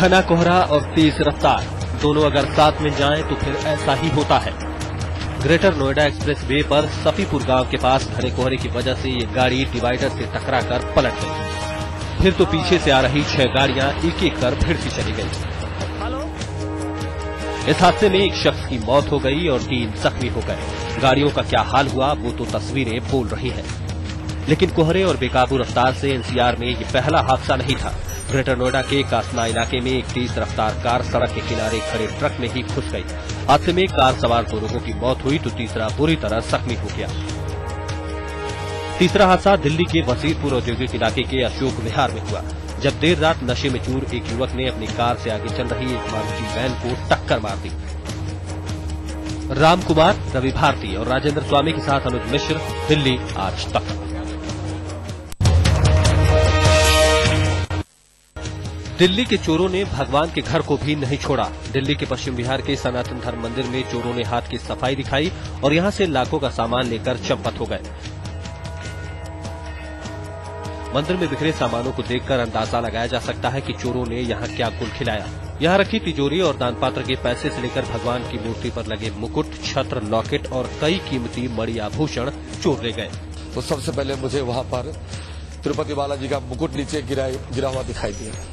घना कोहरा और तेज रफ्तार दोनों अगर साथ में जाएं तो फिर ऐसा ही होता है। ग्रेटर नोएडा एक्सप्रेस वे पर सफीपुर गांव के पास घने कोहरे की वजह से ये गाड़ी डिवाइडर से टकराकर पलट गई। फिर तो पीछे से आ रही 6 गाड़ियां एक एक कर भिड़ती चली गई। इस हादसे में एक शख्स की मौत हो गई और 3 जख्मी हो गए। गाड़ियों का क्या हाल हुआ वो तो तस्वीरें बोल रही हैं। लेकिन कोहरे और बेकाबू रफ्तार से एनसीआर में ये पहला हादसा नहीं था। ग्रेटर नोएडा के कासना इलाके में एक तेज रफ्तार कार सड़क के किनारे खड़े ट्रक में ही घुस गई। हादसे में कार सवार 2 लोगों की मौत हुई तो तीसरा बुरी तरह जख्मी हो गया। तीसरा हादसा दिल्ली के वसीरपुर औद्योगिक इलाके के अशोक विहार में हुआ, जब देर रात नशे में चूर एक युवक ने अपनी कार से आगे चल रही एक मारुति वैन को टक्कर मार दी। राम कुमार, रवि भारती और राजेंद्र स्वामी के साथ अनुज मिश्र, दिल्ली आज तक। दिल्ली के चोरों ने भगवान के घर को भी नहीं छोड़ा। दिल्ली के पश्चिम बिहार के सनातन धर्म मंदिर में चोरों ने हाथ की सफाई दिखाई और यहां से लाखों का सामान लेकर चंपत हो गए। मंदिर में बिखरे सामानों को देखकर अंदाजा लगाया जा सकता है कि चोरों ने यहां क्या कुल खिलाया। यहां रखी तिजोरी और दानपात्र के पैसे से लेकर भगवान की मूर्ति पर लगे मुकुट, छत्र, लॉकेट और कई कीमती मणि आभूषण चोर ले गए। तो सबसे पहले मुझे वहां पर तिरुपति बालाजी का मुकुट नीचे गिरा हुआ दिखाई दिया।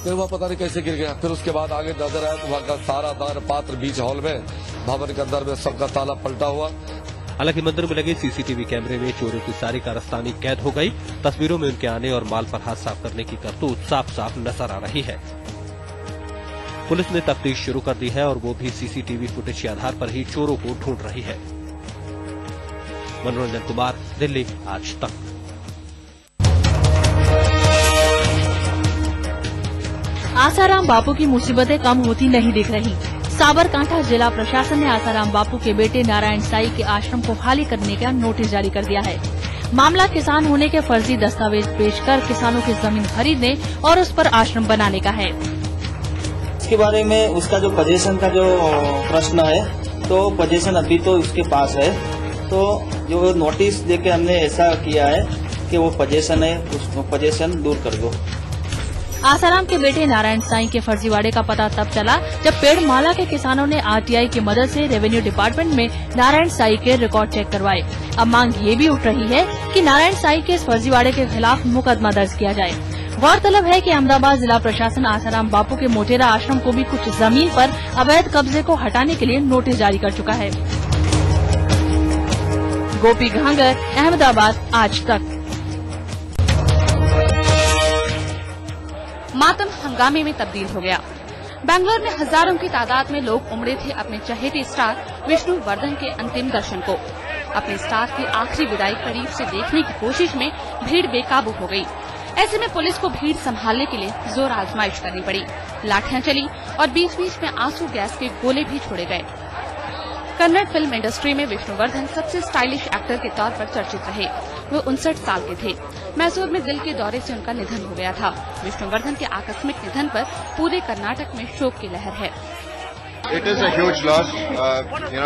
फिर वह पता नहीं कैसे गिर गया। फिर उसके बाद आगे नजर आया तो वहां का सारा दान पात्र बीच हॉल में, भवन के अंदर में सबका ताला पलटा हुआ। हालांकि मंदिर में लगे सीसीटीवी कैमरे में चोरों की सारी कारस्तानी कैद हो गई। तस्वीरों में उनके आने और माल पर हाथ साफ करने की करतूत साफ साफ नजर आ रही है। पुलिस ने तफ्तीश शुरू कर दी है और वो भी सीसीटीवी फुटेज के आधार पर ही चोरों को ढूंढ रही है। मनोरंजन कुमार, दिल्ली आज तक। आसाराम बापू की मुसीबतें कम होती नहीं दिख रही। साबरकांठा जिला प्रशासन ने आसाराम बापू के बेटे नारायण साई के आश्रम को खाली करने का नोटिस जारी कर दिया है। मामला किसान होने के फर्जी दस्तावेज पेश कर किसानों की जमीन खरीदने और उस पर आश्रम बनाने का है। इसके बारे में उसका जो पोजीशन का जो प्रश्न है, तो पोजीशन अभी तो उसके पास है। तो जो नोटिस देके हमने ऐसा किया है कि वो पोजीशन है, उस पोजीशन दूर कर दो। आसाराम के बेटे नारायण साई के फर्जीवाड़े का पता तब चला जब पेड़ माला के किसानों ने आरटीआई की मदद से रेवेन्यू डिपार्टमेंट में नारायण साई के रिकॉर्ड चेक करवाए। अब मांग ये भी उठ रही है कि नारायण साई के इस फर्जीवाड़े के खिलाफ मुकदमा दर्ज किया जाए। गौरतलब है कि अहमदाबाद जिला प्रशासन आसाराम बापू के मोटेरा आश्रम को भी कुछ जमीन पर अवैध कब्जे को हटाने के लिए नोटिस जारी कर चुका है। गोपी घांगर, अहमदाबाद आज तक। मातम हंगामे में तब्दील हो गया। बेंगलुरु में हजारों की तादाद में लोग उमड़े थे अपने चहेते स्टार विष्णुवर्धन के अंतिम दर्शन को। अपने स्टार की आखिरी विदाई करीब से देखने की कोशिश में भीड़ बेकाबू हो गई। ऐसे में पुलिस को भीड़ संभालने के लिए जोर आजमाइश करनी पड़ी। लाठियां चली और बीच बीच में आंसू गैस के गोले भी छोड़े गए। कन्नड़ फिल्म इंडस्ट्री में विष्णुवर्धन सबसे स्टाइलिश एक्टर के तौर पर चर्चित रहे। वो 59 साल के थे। मैसूर में दिल के दौरे से उनका निधन हो गया था। विष्णुवर्धन के आकस्मिक निधन पर पूरे कर्नाटक में शोक की लहर है। It is a huge loss.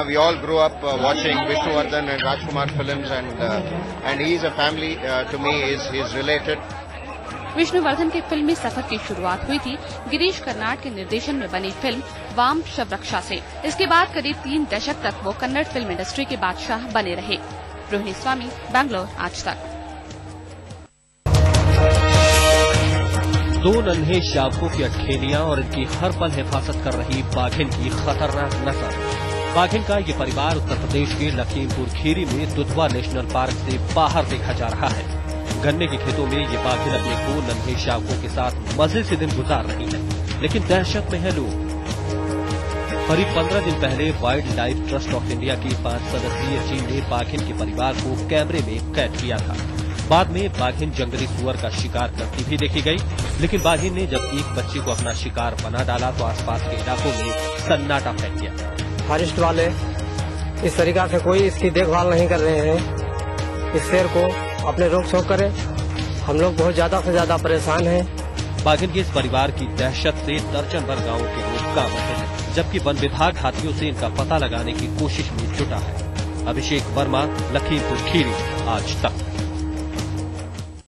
We all grew up watching Vishnuvardhan and Rajkumar films, and he is a family to me. Is related. Vishnuvardhana के फिल्मी सफर की शुरुआत हुई थी गिरीश कर्नाड के निर्देशन में बनी फिल्म वाम शवरक्षा से। इसके बाद करीब 3 दशक तक वो कन्नड़ फिल्म इंडस्ट्री के बादशाह बने रहे। रोहिणी स्वामी, बैंगलोर आज तक। 2 नन्हे शावकों की अठखेलियां और इनकी हर पल हिफाजत कर रही बाघिन की खतरनाक नस्ल। बाघिन का ये परिवार उत्तर प्रदेश के लखीमपुर खीरी में दुधवा नेशनल पार्क से बाहर देखा जा रहा है। गन्ने के खेतों में ये बाघिन अपने 2 नन्हे शावकों के साथ मजे से दिन गुजार रही है, लेकिन दहशत में है लोग। करीब 15 दिन पहले wild life trust of India की 5 सदस्यीय टीम ने बाघिन के परिवार को कैमरे में कैद किया था। बाद में बाघिन जंगली सुअर का शिकार करती भी देखी गई, लेकिन बाघिन ने जब एक बच्चे को अपना शिकार बना डाला तो आसपास के इलाकों में सन्नाटा फैल गया। फॉरेस्ट वाले इस तरीका से कोई इसकी देखभाल नहीं कर रहे हैं। इस शेर को अपने रोक छोक करें। हम लोग बहुत ज्यादा से ज्यादा परेशान हैं। बाघिन के इस परिवार की दहशत से दर्जन भर गाँवों के लोग कांप रहे हैं, जबकि वन विभाग हाथियों से इनका पता लगाने की कोशिश में जुटा है। अभिषेक वर्मा, लखीमपुर खीरी आज तक।